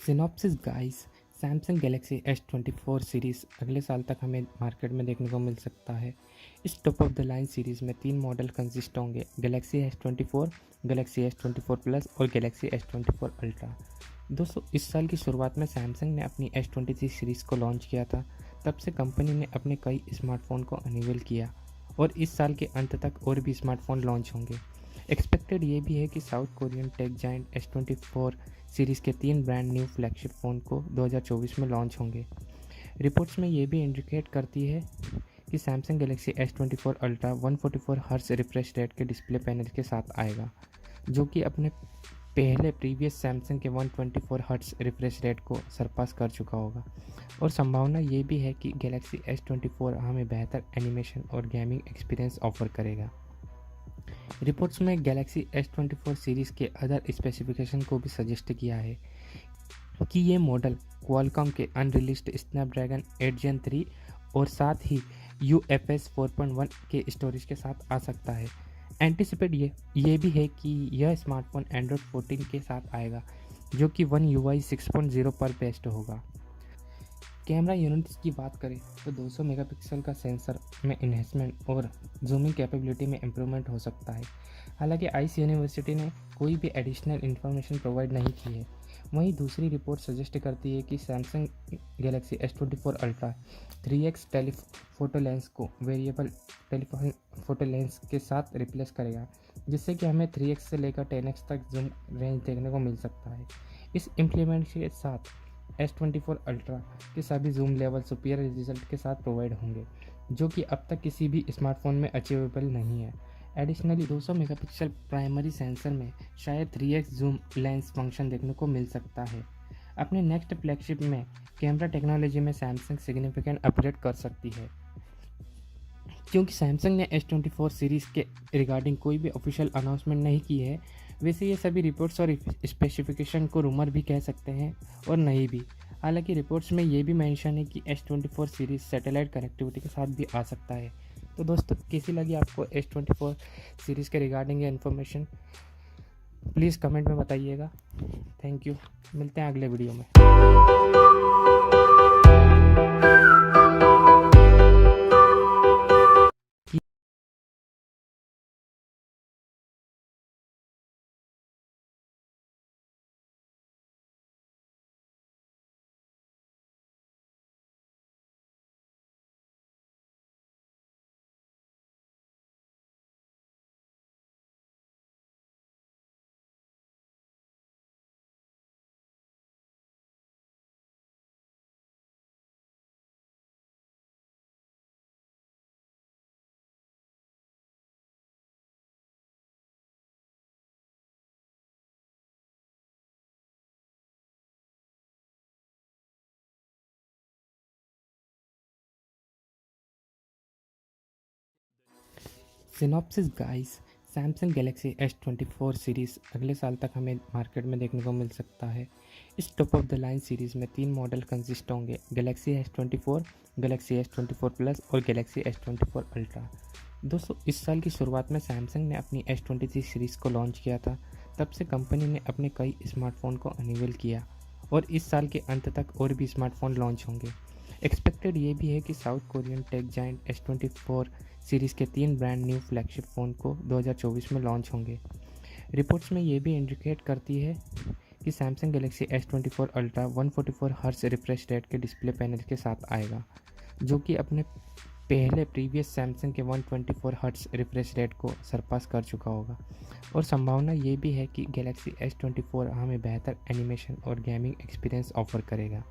Synopsis guys, Samsung Galaxy S24 series अगले साल तक हमें मार्केट में देखने को मिल सकता है। इस top of the line series में 3 मॉडल कंसिस्ट होंगे: Galaxy S24, Galaxy S24 plus और गैलेक्सी S24 अल्ट्रा। दोस्तों, इस साल की शुरुआत में सैमसंग ने अपनी S23 सीरीज़ को लॉन्च किया था। तब से कंपनी ने अपने कई स्मार्टफोन को अनवील किया और इस साल के अंत तक और भी स्मार्टफोन लॉन्च होंगे। एक्सपेक्टेड ये भी है कि south Korean tech giant S24 series के 3 ब्रांड न्यू फ्लैगशिप फ़ोन को 2024 में लॉन्च होंगे। रिपोर्ट्स में ये भी इंडिकेट करती है कि Samsung Galaxy S24 ultra 144 hertz refresh rate के डिस्प्ले पैनल के साथ आएगा, जो कि अपने पहले प्रीवियस सैमसंग के 124 हर्ट्ज रिफ्रेश रेट को सरपास कर चुका होगा। और संभावना ये भी है कि गैलेक्सी S24 हमें बेहतर एनिमेशन और गेमिंग एक्सपीरियंस ऑफर करेगा। रिपोर्ट्स में गैलेक्सी S24 सीरीज़ के अदर स्पेसिफिकेशन को भी सजेस्ट किया है कि ये मॉडल क्वालकॉम के अनरिलीज्ड स्नैपड्रैगन 8 Gen 3 और साथ ही UFS 4.1 के स्टोरेज के साथ आ सकता है। एंटिसिपेट ये भी है कि यह स्मार्टफोन एंड्रॉयड 14 के साथ आएगा, जो कि One UI 6.0 पर बेस्ड होगा। कैमरा यूनिट्स की बात करें तो 200 मेगापिक्सल का सेंसर में इन्हेंसमेंट और जूमिंग कैपेबिलिटी में इम्प्रूवमेंट हो सकता है। हालांकि आइस यूनिवर्सिटी ने कोई भी एडिशनल इन्फॉर्मेशन प्रोवाइड नहीं की है। वहीं दूसरी रिपोर्ट सजेस्ट करती है कि Samsung Galaxy S24 ultra 3x telephoto lens को वेरिएबल टेलीफोटो लेंस के साथ रिप्लेस करेगा, जिससे कि हमें 3x से लेकर 10x तक जूम रेंज देखने को मिल सकता है। इस इम्प्लीमेंट के साथ S24 अल्ट्रा के सभी जूम लेवल सुपीरियर रिजल्ट के साथ प्रोवाइड होंगे, जो कि अब तक किसी भी स्मार्टफोन में अचीवेबल नहीं है। एडिशनली 200 मेगापिक्सल प्राइमरी सेंसर में शायद 3x जूम लेंस फंक्शन देखने को मिल सकता है। अपने नेक्स्ट फ्लैगशिप में कैमरा टेक्नोलॉजी में सैमसंग सिग्निफिकेंट अपग्रेड कर सकती है। क्योंकि सैमसंग ने S24 सीरीज़ के रिगार्डिंग कोई भी ऑफिशियल अनाउंसमेंट नहीं की है, वैसे ये सभी रिपोर्ट्स और स्पेसिफिकेशन को रूमर भी कह सकते हैं और नहीं भी। हालांकि रिपोर्ट्स में ये भी मेंशन है कि S24 सीरीज़ सैटेलाइट कनेक्टिविटी के साथ भी आ सकता है। तो दोस्तों, कैसी लगी आपको S24 सीरीज़ के रिगार्डिंग ये इन्फॉर्मेशन? प्लीज़ कमेंट में बताइएगा। Thank you. मिलते हैं अगले वीडियो में। Synopsis guys, Samsung Galaxy S24 series अगले साल तक हमें मार्केट में देखने को मिल सकता है। इस top of the line series में 3 मॉडल कंसिस्ट होंगे: Galaxy S24, Galaxy S24 plus और गैलेक्सी S24 अल्ट्रा। दोस्तों, इस साल की शुरुआत में सैमसंग ने अपनी S23 सीरीज़ को लॉन्च किया था। तब से कंपनी ने अपने कई स्मार्टफोन को अनवील किया और इस साल के अंत तक और भी स्मार्टफोन लॉन्च होंगे। एक्सपेक्टेड ये भी है कि south Korean tech giant S24 series के 3 ब्रांड न्यू फ्लैगशिप फ़ोन को 2024 में लॉन्च होंगे। रिपोर्ट्स में ये भी इंडिकेट करती है कि Samsung Galaxy S24 ultra 144 hertz refresh rate के डिस्प्ले पैनल के साथ आएगा, जो कि अपने पहले प्रीवियस सैमसंग के 124 हर्ट्ज रिफ्रेश रेट को सरपास कर चुका होगा। और संभावना ये भी है कि गैलेक्सी S24 हमें बेहतर एनिमेशन और गेमिंग एक्सपीरियंस ऑफर करेगा।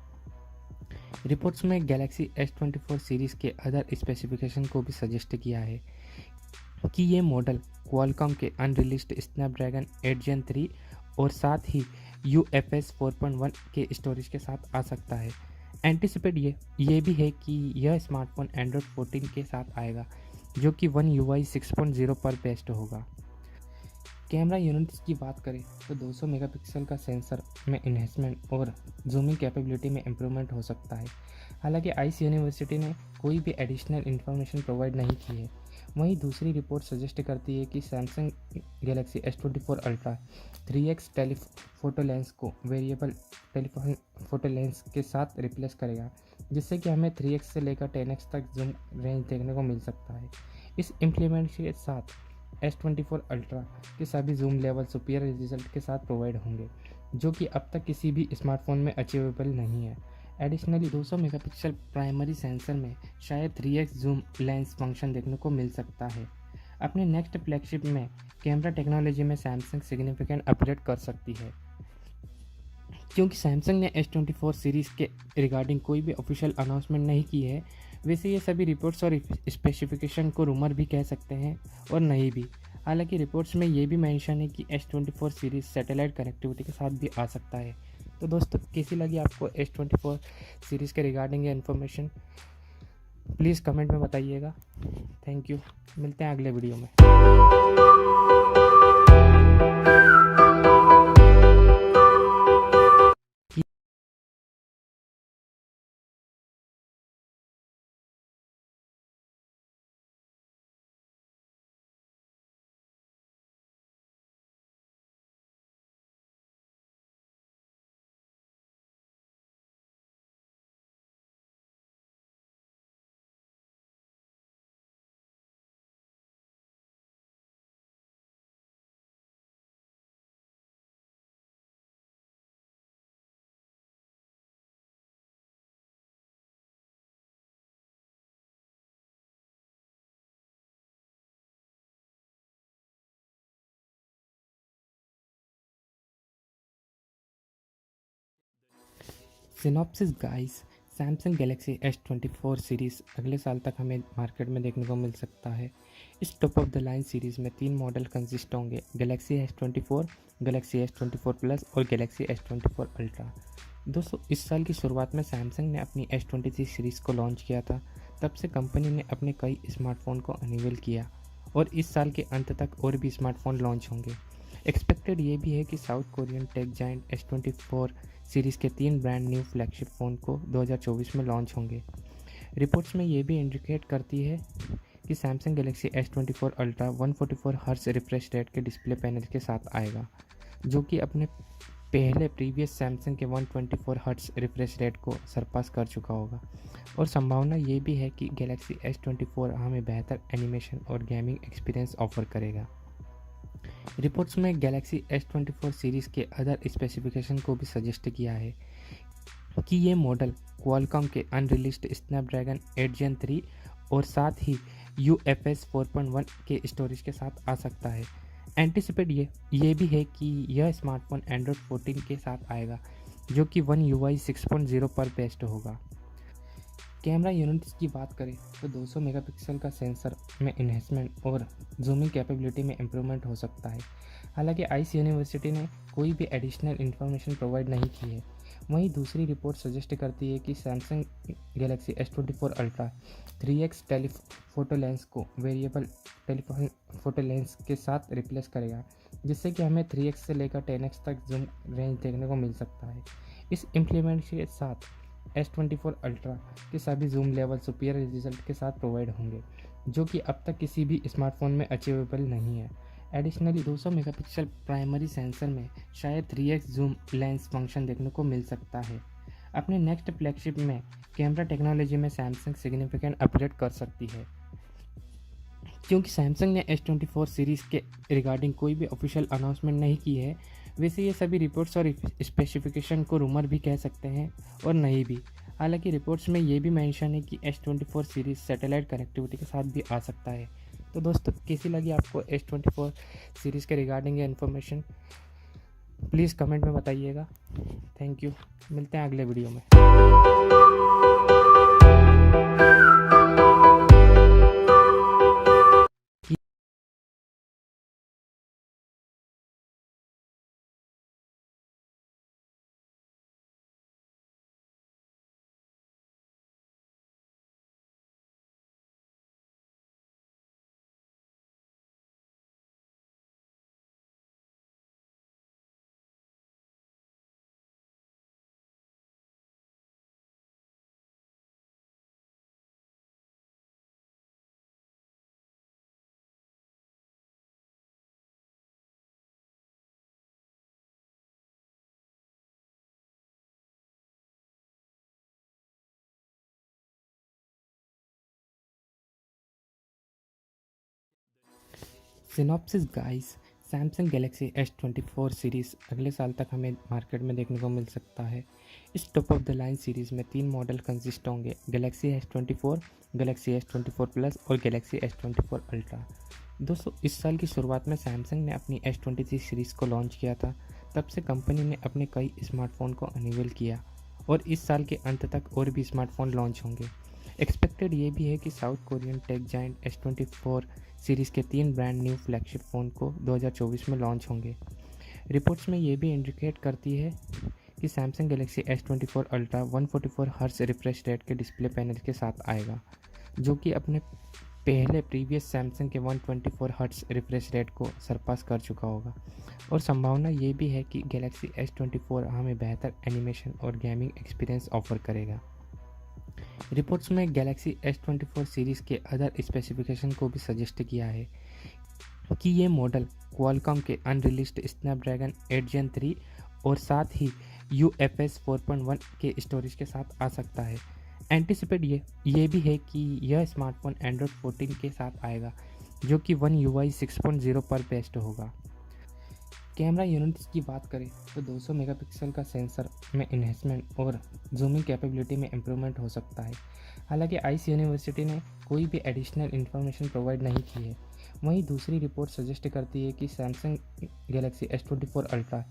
रिपोर्ट्स में गैलेक्सी S24 सीरीज़ के अदर स्पेसिफिकेशन को भी सजेस्ट किया है कि ये मॉडल क्वालकॉम के अनरिलीज्ड स्नैपड्रैगन 8 Gen 3 और साथ ही UFS 4.1 के स्टोरेज के साथ आ सकता है। एंटिसिपेट ये भी है कि यह स्मार्टफोन एंड्रॉयड 14 के साथ आएगा, जो कि One UI 6.0 पर बेस्ड होगा। कैमरा यूनिट्स की बात करें तो 200 मेगापिक्सल का सेंसर में इन्हेंसमेंट और जूमिंग कैपेबिलिटी में इम्प्रूवमेंट हो सकता है। हालांकि आइस यूनिवर्सिटी ने कोई भी एडिशनल इन्फॉर्मेशन प्रोवाइड नहीं की है। वहीं दूसरी रिपोर्ट सजेस्ट करती है कि Samsung Galaxy S24 ultra 3x telephoto lens को वेरिएबल टेलीफोटो लेंस के साथ रिप्लेस करेगा, जिससे कि हमें 3x से लेकर 10x तक जूम रेंज देखने को मिल सकता है। इस इम्प्लीमेंट के साथ S24 अल्ट्रा के सभी जूम लेवल सुपीरियर रिजल्ट के साथ प्रोवाइड होंगे, जो कि अब तक किसी भी स्मार्टफोन में अचीवेबल नहीं है। एडिशनली 200 मेगापिक्सल प्राइमरी सेंसर में शायद 3x जूम लेंस फंक्शन देखने को मिल सकता है। अपने नेक्स्ट फ्लैगशिप में कैमरा टेक्नोलॉजी में सैमसंग सिग्निफिकेंट अपग्रेड कर सकती है। क्योंकि सैमसंग ने S24 सीरीज़ के रिगार्डिंग कोई भी ऑफिशियल अनाउंसमेंट नहीं की है, वैसे ये सभी रिपोर्ट्स और स्पेसिफिकेशन को रूमर भी कह सकते हैं और नहीं भी। हालांकि रिपोर्ट्स में ये भी मेंशन है कि S24 सीरीज़ सैटेलाइट कनेक्टिविटी के साथ भी आ सकता है। तो दोस्तों, कैसी लगी आपको S24 सीरीज़ के रिगार्डिंग ये इन्फॉर्मेशन, प्लीज़ कमेंट में बताइएगा। थैंक यू, मिलते हैं अगले वीडियो में। Synopsis guys, Samsung Galaxy S24 series अगले साल तक हमें मार्केट में देखने को मिल सकता है। इस top of the line series में 3 मॉडल कंसिस्ट होंगे: Galaxy S24, Galaxy S24 plus और गैलेक्सी S24 अल्ट्रा। दोस्तों, इस साल की शुरुआत में सैमसंग ने अपनी S23 सीरीज़ को लॉन्च किया था। तब से कंपनी ने अपने कई स्मार्टफोन को अनवील किया और इस साल के अंत तक और भी स्मार्टफोन लॉन्च होंगे। एक्सपेक्टेड ये भी है कि south Korean tech giant S24 series के 3 ब्रांड न्यू फ्लैगशिप फ़ोन को 2024 में लॉन्च होंगे। रिपोर्ट्स में ये भी इंडिकेट करती है कि Samsung Galaxy S24 ultra 144 hertz refresh rate के डिस्प्ले पैनल के साथ आएगा, जो कि अपने पहले प्रीवियस सैमसंग के 124 हर्ट्ज रिफ्रेश रेट को सरपास कर चुका होगा। और संभावना ये भी है कि गैलेक्सी S24 हमें बेहतर एनिमेशन और गेमिंग एक्सपीरियंस ऑफर करेगा। रिपोर्ट्स में गैलेक्सी S24 सीरीज़ के अदर स्पेसिफिकेशन को भी सजेस्ट किया है कि ये मॉडल क्वालकॉम के अनरिलीज्ड स्नैपड्रैगन 8 Gen 3 और साथ ही UFS 4.1 के स्टोरेज के साथ आ सकता है। एंटिसिपेट ये भी है कि यह स्मार्टफोन एंड्रॉयड 14 के साथ आएगा, जो कि One UI 6.0 पर बेस्ड होगा। कैमरा यूनिट्स की बात करें तो 200 मेगापिक्सल का सेंसर में इन्हेंसमेंट और जूमिंग कैपेबिलिटी में इम्प्रूवमेंट हो सकता है। हालांकि आइस यूनिवर्सिटी ने कोई भी एडिशनल इन्फॉर्मेशन प्रोवाइड नहीं की है। वहीं दूसरी रिपोर्ट सजेस्ट करती है कि Samsung Galaxy S24 ultra 3x telephoto lens को वेरिएबल टेलीफोटो लेंस के साथ रिप्लेस करेगा, जिससे कि हमें 3x से लेकर 10x तक जूम रेंज देखने को मिल सकता है। इस इम्प्लीमेंट के साथ S24 अल्ट्रा के सभी जूम लेवल सुपीरियर रिजल्ट के साथ प्रोवाइड होंगे, जो कि अब तक किसी भी स्मार्टफोन में अचीवेबल नहीं है। एडिशनली 200 मेगापिक्सल प्राइमरी सेंसर में शायद 3x जूम लेंस फंक्शन देखने को मिल सकता है। अपने नेक्स्ट फ्लैगशिप में कैमरा टेक्नोलॉजी में सैमसंग सिग्निफिकेंट अपग्रेड कर सकती है। क्योंकि सैमसंग ने S24 सीरीज़ के रिगार्डिंग कोई भी ऑफिशियल अनाउंसमेंट नहीं की है, वैसे ये सभी रिपोर्ट्स और स्पेसिफिकेशन को रूमर भी कह सकते हैं और नहीं भी। हालांकि रिपोर्ट्स में ये भी मेंशन है कि S24 सीरीज़ सैटेलाइट कनेक्टिविटी के साथ भी आ सकता है। तो दोस्तों, कैसी लगी आपको S24 सीरीज़ के रिगार्डिंग ये इन्फॉर्मेशन? प्लीज़ कमेंट में बताइएगा। Thank you. मिलते हैं अगले वीडियो में। Synopsis guys, Samsung Galaxy S24 series अगले साल तक हमें मार्केट में देखने को मिल सकता है। इस top of the line series में 3 मॉडल कंसिस्ट होंगे: Galaxy S24, Galaxy S24 plus और गैलेक्सी S24 अल्ट्रा। दोस्तों, इस साल की शुरुआत में सैमसंग ने अपनी S23 सीरीज़ को लॉन्च किया था। तब से कंपनी ने अपने कई स्मार्टफोन को अनवील किया और इस साल के अंत तक और भी स्मार्टफोन लॉन्च होंगे। एक्सपेक्टेड ये भी है कि south Korean tech giant S24 series के 3 ब्रांड न्यू फ्लैगशिप फ़ोन को 2024 में लॉन्च होंगे। रिपोर्ट्स में ये भी इंडिकेट करती है कि Samsung Galaxy S24 ultra 144 hertz refresh rate के डिस्प्ले पैनल के साथ आएगा, जो कि अपने पहले प्रीवियस सैमसंग के 124 हर्ट्ज रिफ्रेश रेट को सरपास कर चुका होगा। और संभावना ये भी है कि गैलेक्सी S24 हमें बेहतर एनिमेशन और गेमिंग एक्सपीरियंस ऑफर करेगा। रिपोर्ट्स में गैलेक्सी S24 सीरीज़ के अदर स्पेसिफिकेशन को भी सजेस्ट किया है कि ये मॉडल क्वालकॉम के अनरिलीज्ड स्नैपड्रैगन 8 Gen 3 और साथ ही UFS 4.1 के स्टोरेज के साथ आ सकता है। एंटिसिपेट ये भी है कि यह स्मार्टफोन एंड्रॉयड 14 के साथ आएगा, जो कि One UI 6.0 पर बेस्ड होगा। कैमरा यूनिट्स की बात करें तो 200 मेगापिक्सल का सेंसर में इन्हेंसमेंट और जूमिंग कैपेबिलिटी में इम्प्रूवमेंट हो सकता है। हालांकि आइस यूनिवर्सिटी ने कोई भी एडिशनल इन्फॉर्मेशन प्रोवाइड नहीं की है। वहीं दूसरी रिपोर्ट सजेस्ट करती है कि Samsung Galaxy S24 ultra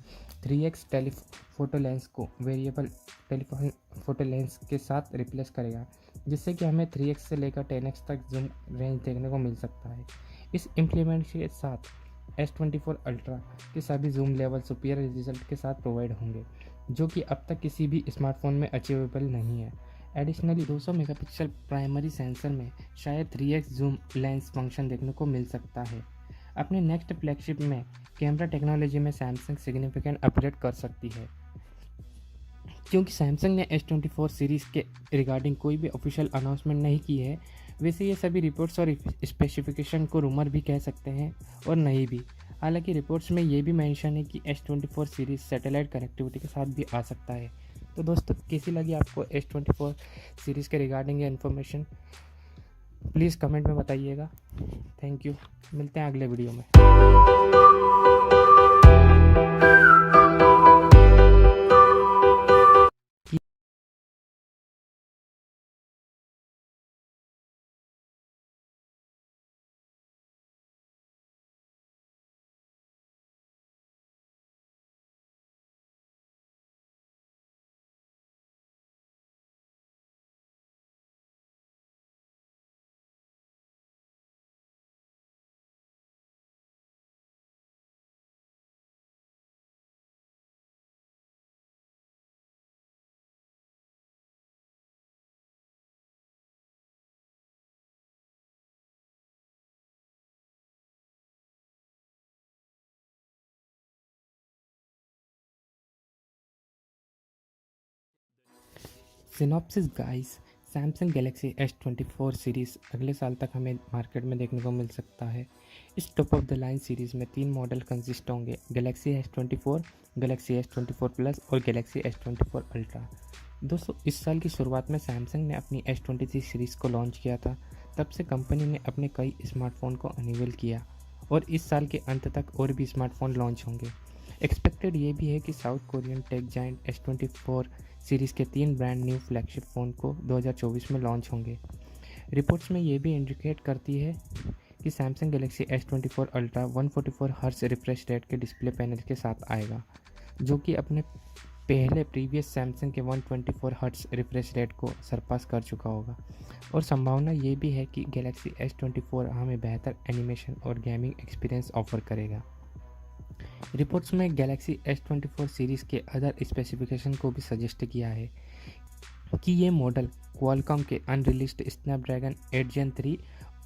3x telephoto lens को वेरिएबल टेलीफोटो लेंस के साथ रिप्लेस करेगा, जिससे कि हमें 3x से लेकर 10x तक जूम रेंज देखने को मिल सकता है। इस इम्प्लीमेंट के साथ S24 अल्ट्रा के सभी जूम लेवल सुपीरियर रिजल्ट के साथ प्रोवाइड होंगे, जो कि अब तक किसी भी स्मार्टफोन में अचीवेबल नहीं है। एडिशनली 200 मेगापिक्सल प्राइमरी सेंसर में शायद 3x जूम लेंस फंक्शन देखने को मिल सकता है। अपने नेक्स्ट फ्लैगशिप में कैमरा टेक्नोलॉजी में सैमसंग सिग्निफिकेंट अपग्रेड कर सकती है। क्योंकि सैमसंग ने S24 सीरीज़ के रिगार्डिंग कोई भी ऑफिशियल अनाउंसमेंट नहीं की है, वैसे ये सभी रिपोर्ट्स और स्पेसिफिकेशन को रूमर भी कह सकते हैं और नहीं भी। हालांकि रिपोर्ट्स में ये भी मेंशन है कि S24 सीरीज़ सैटेलाइट कनेक्टिविटी के साथ भी आ सकता है। तो दोस्तों, कैसी लगी आपको S24 सीरीज़ के रिगार्डिंग ये इन्फॉर्मेशन? प्लीज़ कमेंट में बताइएगा। Thank you. मिलते हैं अगले वीडियो में। Synopsis guys, Samsung Galaxy S24 series अगले साल तक हमें मार्केट में देखने को मिल सकता है। इस top of the line series में 3 मॉडल कंसिस्ट होंगे: Galaxy S24, Galaxy S24 plus और गैलेक्सी S24 अल्ट्रा। दोस्तों, इस साल की शुरुआत में सैमसंग ने अपनी S23 सीरीज़ को लॉन्च किया था। तब से कंपनी ने अपने कई स्मार्टफोन को अनवील किया और इस साल के अंत तक और भी स्मार्टफोन लॉन्च होंगे। एक्सपेक्टेड ये भी है कि south Korean tech giant S24 series के 3 ब्रांड न्यू फ्लैगशिप फ़ोन को 2024 में लॉन्च होंगे। रिपोर्ट्स में ये भी इंडिकेट करती है कि Samsung Galaxy S24 ultra 144 hertz refresh rate के डिस्प्ले पैनल के साथ आएगा, जो कि अपने पहले प्रीवियस सैमसंग के 124 हर्ट्ज रिफ्रेश रेट को सरपास कर चुका होगा। और संभावना ये भी है कि गैलेक्सी S24 हमें बेहतर एनिमेशन और गेमिंग एक्सपीरियंस ऑफर करेगा। रिपोर्ट्स में गैलेक्सी S24 सीरीज़ के अदर स्पेसिफिकेशन को भी सजेस्ट किया है कि ये मॉडल क्वालकॉम के अनरिलीज्ड स्नैपड्रैगन 8 Gen 3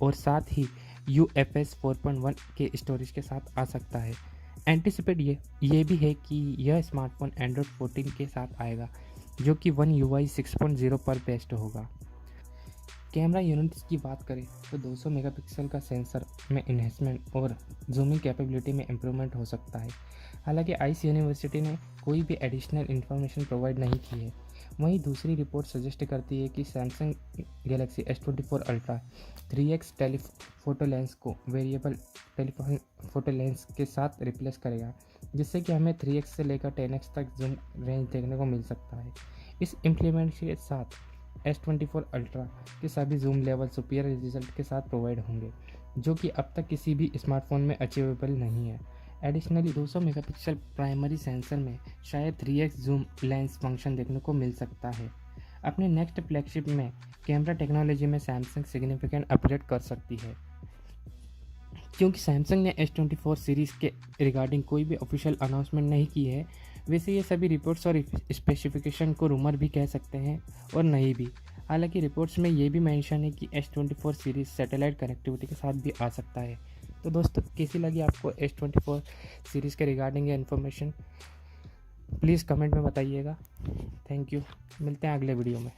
और साथ ही UFS 4.1 के स्टोरेज के साथ आ सकता है। एंटिसिपेट ये भी है कि यह स्मार्टफोन एंड्रॉयड 14 के साथ आएगा, जो कि One UI 6.0 पर बेस्ड होगा। कैमरा यूनिट्स की बात करें तो 200 मेगापिक्सल का सेंसर में इन्हेंसमेंट और जूमिंग कैपेबिलिटी में इम्प्रूवमेंट हो सकता है। हालांकि आइस यूनिवर्सिटी ने कोई भी एडिशनल इन्फॉर्मेशन प्रोवाइड नहीं की है। वहीं दूसरी रिपोर्ट सजेस्ट करती है कि Samsung Galaxy S24 ultra 3x telephoto lens को वेरिएबल टेलीफोटो लेंस के साथ रिप्लेस करेगा, जिससे कि हमें 3x से लेकर 10x तक जूम रेंज देखने को मिल सकता है। इस इम्प्लीमेंट के साथ S24 अल्ट्रा के सभी जूम लेवल सुपीरियर रिजल्ट के साथ प्रोवाइड होंगे, जो कि अब तक किसी भी स्मार्टफोन में अचीवेबल नहीं है। एडिशनली 200 मेगापिक्सल प्राइमरी सेंसर में शायद 3x जूम लेंस फंक्शन देखने को मिल सकता है। अपने नेक्स्ट फ्लैगशिप में कैमरा टेक्नोलॉजी में सैमसंग सिग्निफिकेंट अपग्रेड कर सकती है। क्योंकि सैमसंग ने S24 सीरीज़ के रिगार्डिंग कोई भी ऑफिशियल अनाउंसमेंट नहीं की है, वैसे ये सभी रिपोर्ट्स और स्पेसिफिकेशन को रूमर भी कह सकते हैं और नहीं भी। हालांकि रिपोर्ट्स में ये भी मेंशन है कि S24 सीरीज़ सैटेलाइट कनेक्टिविटी के साथ भी आ सकता है। तो दोस्तों, कैसी लगी आपको S24 सीरीज़ के रिगार्डिंग ये इन्फॉर्मेशन, प्लीज़ कमेंट में बताइएगा। थैंक यू, मिलते हैं अगले वीडियो में।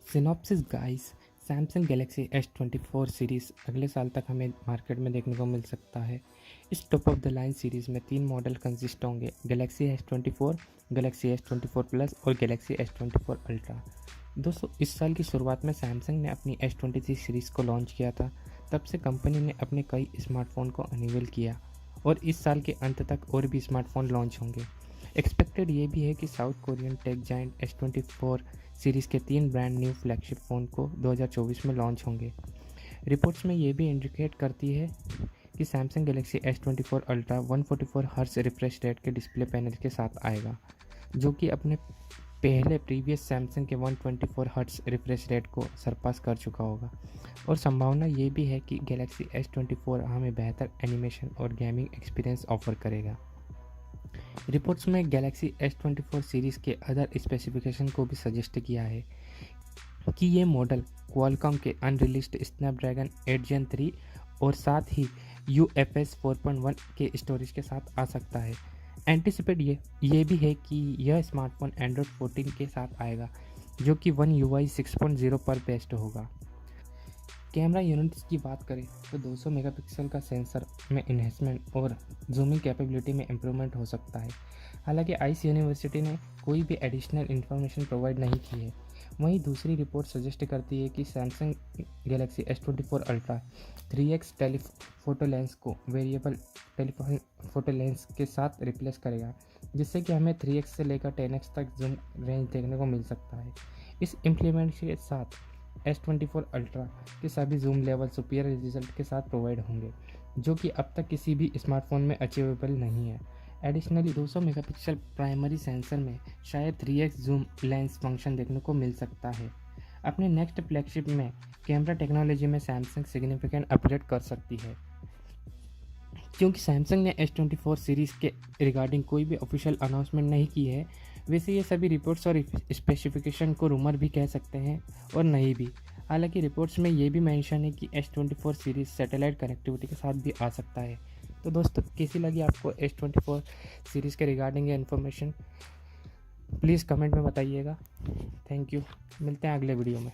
Synopsis guys, Samsung Galaxy S24 series अगले साल तक हमें मार्केट में देखने को मिल सकता है। इस top of the line series में 3 मॉडल कंसिस्ट होंगे: Galaxy S24, Galaxy S24 plus और गैलेक्सी S24 अल्ट्रा। दोस्तों, इस साल की शुरुआत में सैमसंग ने अपनी S23 सीरीज़ को लॉन्च किया था। तब से कंपनी ने अपने कई स्मार्टफोन को अनवील किया और इस साल के अंत तक और भी स्मार्टफोन लॉन्च होंगे। एक्सपेक्टेड ये भी है कि south Korean tech giant S24 series के 3 ब्रांड न्यू फ्लैगशिप फ़ोन को 2024 में लॉन्च होंगे। रिपोर्ट्स में ये भी इंडिकेट करती है कि Samsung Galaxy S24 ultra 144 hertz refresh rate के डिस्प्ले पैनल के साथ आएगा, जो कि अपने पहले प्रीवियस सैमसंग के 124 हर्ट्ज रिफ्रेश रेट को सरपास कर चुका होगा। और संभावना ये भी है कि गैलेक्सी S24 हमें बेहतर एनिमेशन और गेमिंग एक्सपीरियंस ऑफर करेगा। रिपोर्ट्स में गैलेक्सी S24 सीरीज़ के अदर स्पेसिफिकेशन को भी सजेस्ट किया है कि ये मॉडल क्वालकॉम के अनरिलीज्ड स्नैपड्रैगन 8 Gen 3 और साथ ही UFS 4.1 के स्टोरेज के साथ आ सकता है। एंटिसिपेट ये भी है कि यह स्मार्टफोन एंड्रॉयड 14 के साथ आएगा, जो कि One UI 6.0 पर बेस्ड होगा। कैमरा यूनिट्स की बात करें तो 200 मेगापिक्सल का सेंसर में इन्हेंसमेंट और जूमिंग कैपेबिलिटी में इम्प्रूवमेंट हो सकता है। हालांकि आइस यूनिवर्सिटी ने कोई भी एडिशनल इन्फॉर्मेशन प्रोवाइड नहीं की है। वहीं दूसरी रिपोर्ट सजेस्ट करती है कि Samsung Galaxy S24 ultra 3x telephoto lens को वेरिएबल टेलीफोटो लेंस के साथ रिप्लेस करेगा, जिससे कि हमें 3x से लेकर 10x तक जूम रेंज देखने को मिल सकता है। इस इम्प्लीमेंट के साथ S24 अल्ट्रा के सभी जूम लेवल सुपीरियर रिजल्ट के साथ प्रोवाइड होंगे, जो कि अब तक किसी भी स्मार्टफोन में अचीवेबल नहीं है। एडिशनली 200 मेगापिक्सल प्राइमरी सेंसर में शायद 3x जूम लेंस फंक्शन देखने को मिल सकता है। अपने नेक्स्ट फ्लैगशिप में कैमरा टेक्नोलॉजी में सैमसंग सिग्निफिकेंट अपग्रेड कर सकती है। क्योंकि सैमसंग ने S24 सीरीज़ के रिगार्डिंग कोई भी ऑफिशियल अनाउंसमेंट नहीं की है, वैसे ये सभी रिपोर्ट्स और स्पेसिफिकेशन को रूमर भी कह सकते हैं और नहीं भी। हालांकि रिपोर्ट्स में ये भी मेंशन है कि S24 सीरीज़ सैटेलाइट कनेक्टिविटी के साथ भी आ सकता है। तो दोस्तों, कैसी लगी आपको S24 सीरीज़ के रिगार्डिंग ये इन्फॉर्मेशन, प्लीज़ कमेंट में बताइएगा। थैंक यू, मिलते हैं अगले वीडियो में।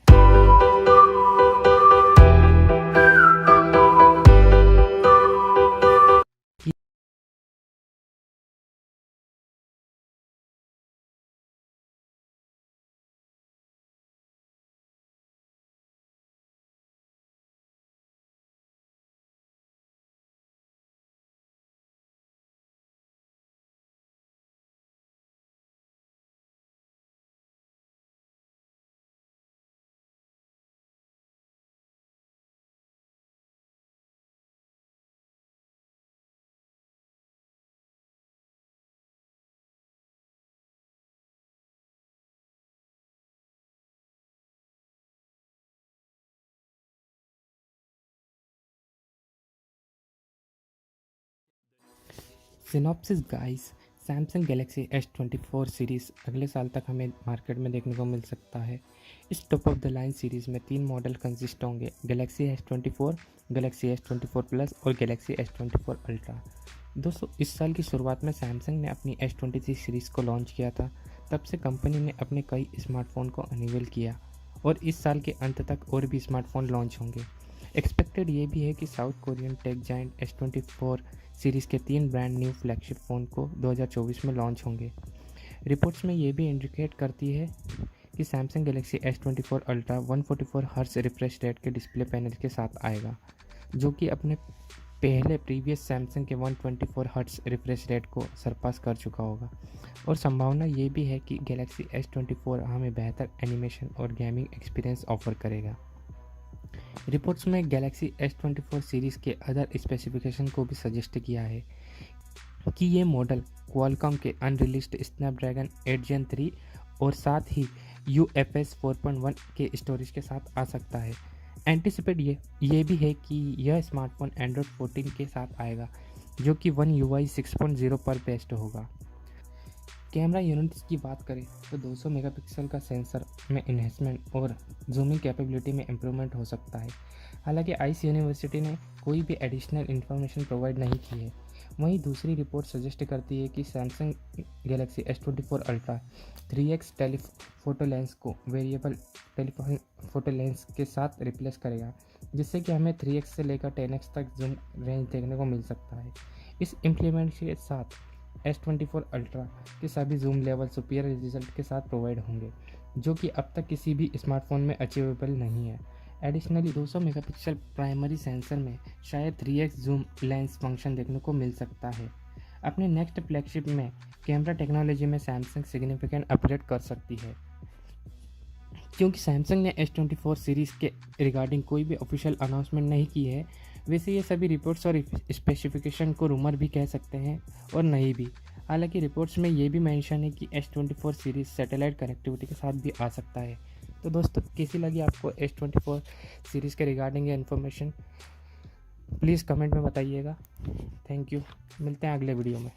Synopsis guys, Samsung Galaxy S24 series अगले साल तक हमें मार्केट में देखने को मिल सकता है। इस top of the line series में 3 मॉडल कंसिस्ट होंगे, Galaxy S24, Galaxy S24 plus और गैलेक्सी S24 अल्ट्रा। दोस्तों, इस साल की शुरुआत में सैमसंग ने अपनी S23 सीरीज़ को लॉन्च किया था। तब से कंपनी ने अपने कई स्मार्टफोन को अनवील किया और इस साल के अंत तक और भी स्मार्टफोन लॉन्च होंगे। एक्सपेक्टेड ये भी है कि south Korean tech giant S24 series के 3 ब्रांड न्यू फ्लैगशिप फ़ोन को 2024 में लॉन्च होंगे। रिपोर्ट्स में ये भी इंडिकेट करती है कि Samsung Galaxy S24 ultra 144 hertz refresh rate के डिस्प्ले पैनल के साथ आएगा, जो कि अपने पहले प्रीवियस सैमसंग के 124 हर्ट्ज रिफ्रेश रेट को सरपास कर चुका होगा। और संभावना ये भी है कि गैलेक्सी S24 हमें बेहतर एनिमेशन और गेमिंग एक्सपीरियंस ऑफर करेगा। रिपोर्ट्स में गैलेक्सी S24 सीरीज़ के अदर स्पेसिफिकेशन को भी सजेस्ट किया है कि ये मॉडल क्वालकॉम के अनरिलीज्ड स्नैपड्रैगन 8 Gen 3 और साथ ही UFS 4.1 के स्टोरेज के साथ आ सकता है। एंटिसिपेट ये भी है कि यह स्मार्टफोन एंड्रॉयड 14 के साथ आएगा, जो कि One UI 6.0 पर बेस्ड होगा। कैमरा यूनिट्स की बात करें तो 200 मेगापिक्सल का सेंसर में इन्हेंसमेंट और जूमिंग कैपेबिलिटी में इम्प्रूवमेंट हो सकता है। हालांकि आइस यूनिवर्सिटी ने कोई भी एडिशनल इन्फॉर्मेशन प्रोवाइड नहीं की है। वहीं दूसरी रिपोर्ट सजेस्ट करती है कि Samsung Galaxy S24 ultra 3x telephoto lens को वेरिएबल टेलीफोटो लेंस के साथ रिप्लेस करेगा, जिससे कि हमें 3x से लेकर 10x तक जूम रेंज देखने को मिल सकता है। इस इम्प्लीमेंट के साथ S24 अल्ट्रा के सभी जूम लेवल सुपीरियर रिजल्ट के साथ प्रोवाइड होंगे, जो कि अब तक किसी भी स्मार्टफोन में अचीवेबल नहीं है। एडिशनली 200 मेगापिक्सल प्राइमरी सेंसर में शायद 3x जूम लेंस फंक्शन देखने को मिल सकता है। अपने नेक्स्ट फ्लैगशिप में कैमरा टेक्नोलॉजी में सैमसंग सिग्निफिकेंट अपग्रेड कर सकती है। क्योंकि सैमसंग ने S24 सीरीज़ के रिगार्डिंग कोई भी ऑफिशियल अनाउंसमेंट नहीं की है, वैसे ये सभी रिपोर्ट्स और स्पेसिफिकेशन को रूमर भी कह सकते हैं और नहीं भी। हालांकि रिपोर्ट्स में ये भी मेंशन है कि S24 सीरीज़ सैटेलाइट कनेक्टिविटी के साथ भी आ सकता है। तो दोस्तों, कैसी लगी आपको S24 सीरीज़ के रिगार्डिंग ये इन्फॉर्मेशन, प्लीज़ कमेंट में बताइएगा। थैंक यू, मिलते हैं अगले वीडियो में।